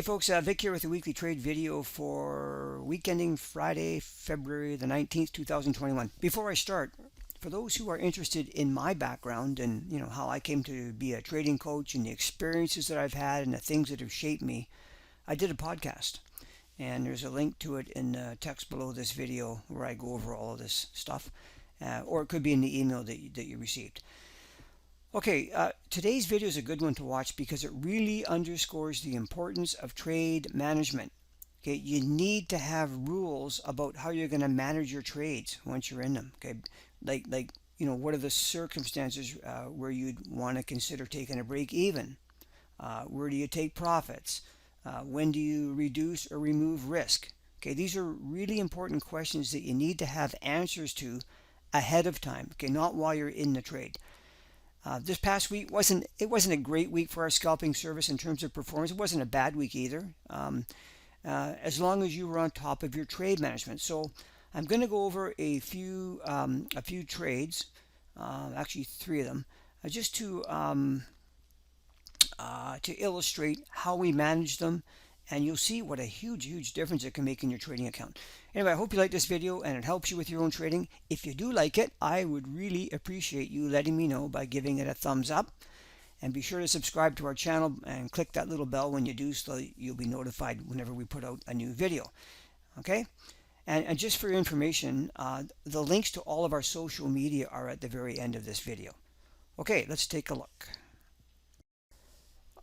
Hey folks, Vic here with a weekly trade video for week ending Friday, February the 19th, 2021. Before I start, for those who are interested in my background and how I came to be a trading coach and the experiences that I've had and the things that have shaped me, I did a podcast and there's a link to it in the text below this video where I go over all of this stuff, or it could be in the email that you received. Okay, today's video is a good one to watch because it really underscores the importance of trade management. Okay, you need to have rules about how you're going to manage your trades once you're in them. Okay, like what are the circumstances where you'd want to consider taking a break even? Where do you take profits? When do you reduce or remove risk? Okay, these are really important questions that you need to have answers to ahead of time. Okay, not while you're in the trade. This past week wasn't a great week for our scalping service in terms of performance. It wasn't a bad week either, as long as you were on top of your trade management. So I'm going to go over a few trades, actually three of them, just to illustrate how we manage them, and you'll see what a huge difference it can make in your trading account. Anyway, I hope you like this video and it helps you with your own trading. If you do like it, I would really appreciate you letting me know by giving it a thumbs up, and be sure to subscribe to our channel and click that little bell when you do, so you'll be notified whenever we put out a new video. Okay, and just for your information, the links to all of our social media are at the very end of this video. Okay, let's take a look.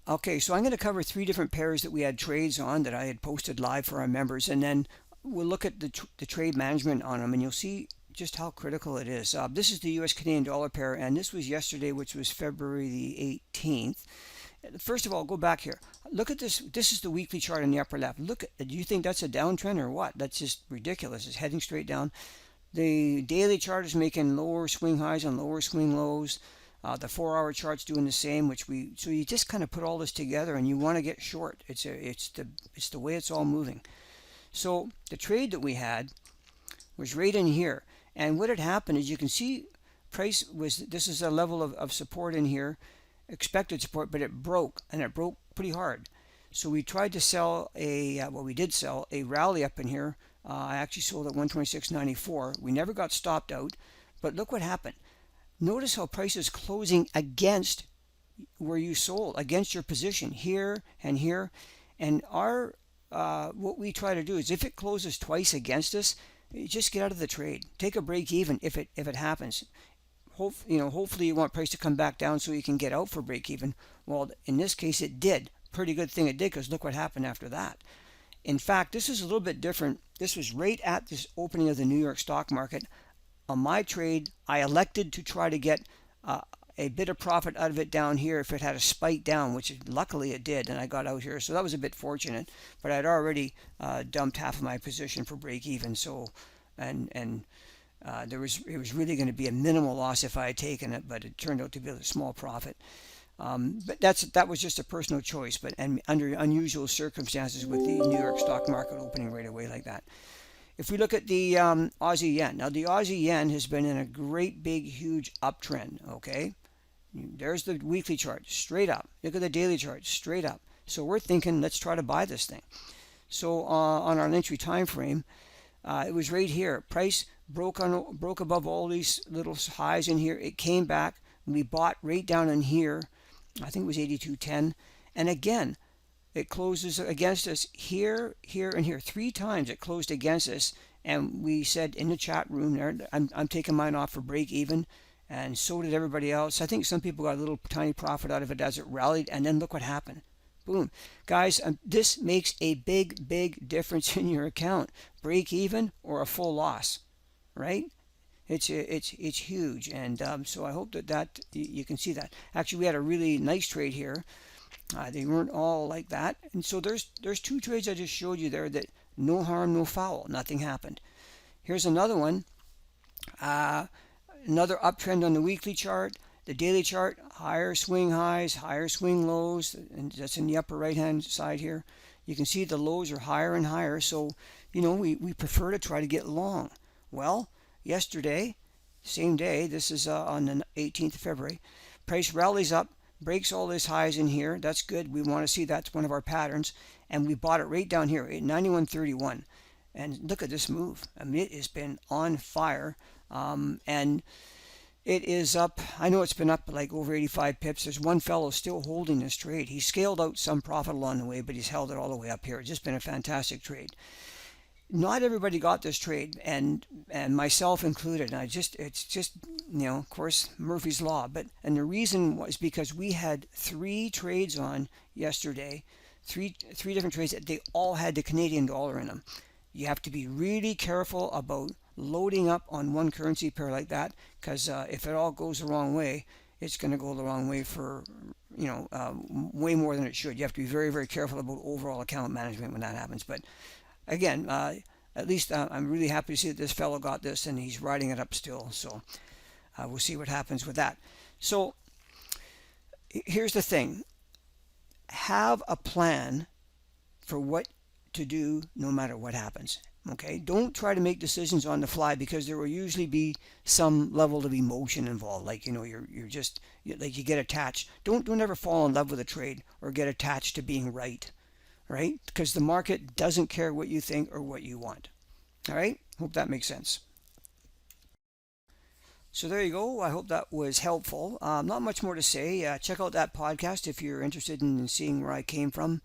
Okay, so I'm going to cover three different pairs that we had trades on that I had posted live for our members, and then we'll look at the trade management on them, and you'll see just how critical it is. This is the US Canadian dollar pair, and this was yesterday, which was February the 18th. First of all, go back here. Look at this. This is the weekly chart in the upper left. Look, do you think that's a downtrend or what? That's just ridiculous. It's heading straight down. The daily chart is making lower swing highs and lower swing lows. The 4-hour chart's doing the same, so you just kind of put all this together and you want to get short. It's the way it's all moving. So the trade that we had was right in here, and what had happened is, you can see price was, this is a level of support in here, expected support, but it broke, and it broke pretty hard. So we tried to sell we did sell a rally up in here. I actually sold at 126.94. We never got stopped out, but look what happened. Notice how price is closing against where you sold, against your position here and here. And our what we try to do is, if it closes twice against us, just get out of the trade. Take a break even if it happens. Hopefully you want price to come back down so you can get out for break even. Well, in this case it did. Pretty good thing it did, because look what happened after that. In fact, this is a little bit different. This was right at this opening of the New York stock market. On my trade, I elected to try to get a bit of profit out of it down here if it had a spike down, which luckily it did, and I got out here. So that was a bit fortunate, but I'd already dumped half of my position for break even. So, it was really going to be a minimal loss if I had taken it, but it turned out to be a small profit. But that was just a personal choice, and under unusual circumstances with the New York stock market opening right away like that. If we look at the Aussie Yen, now the Aussie Yen has been in a great big huge uptrend. Okay, there's the weekly chart, straight up. Look at the daily chart, straight up. So we're thinking, let's try to buy this thing. So on our entry time frame, it was right here. Price broke above all these little highs in here. It came back. We bought right down in here. I think it was 82.10, and again, it closes against us here, here, and here. 3 times it closed against us, and we said in the chat room there, I'm taking mine off for break even, and so did everybody else. I think some people got a little tiny profit out of it as it rallied, and then look what happened. Boom. Guys, this makes a big difference in your account. Break even or a full loss, right? It's huge, and so I hope that you can see that. Actually, we had a really nice trade here. They weren't all like that, and so there's 2 trades I just showed you there that no harm, no foul, nothing happened. Here's another one, another uptrend on the weekly chart. The daily chart, higher swing highs, higher swing lows, and that's in the upper right hand side here. You can see the lows are higher and higher, so we prefer to try to get long. Well, yesterday, same day, this is on the 18th of February, price rallies up, breaks all these highs in here. That's good. We want to see that's one of our patterns. And we bought it right down here at 91.31. And look at this move. I mean, it has been on fire. And it is up. I know it's been up like over 85 pips. There's one fellow still holding this trade. He scaled out some profit along the way, but he's held it all the way up here. It's just been a fantastic trade. Not everybody got this trade, and myself included. And it's just of course Murphy's law. And the reason was because we had 3 trades on yesterday, three different trades that they all had the Canadian dollar in them. You have to be really careful about loading up on one currency pair like that, because if it all goes the wrong way, it's going to go the wrong way for way more than it should. You have to be very, very careful about overall account management when that happens. But again, at least I'm really happy to see that this fellow got this and he's riding it up still. So we'll see what happens with that. So here's the thing. Have a plan for what to do no matter what happens. Okay, don't try to make decisions on the fly, because there will usually be some level of emotion involved. Like you're just like you get attached. Don't ever fall in love with a trade or get attached to being right. Right? Because the market doesn't care what you think or what you want. All right? Hope that makes sense. So there you go. I hope that was helpful. Not much more to say. Check out that podcast if you're interested in seeing where I came from.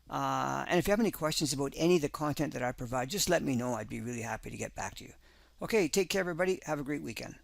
And if you have any questions about any of the content that I provide, just let me know. I'd be really happy to get back to you. Okay, take care, everybody. Have a great weekend.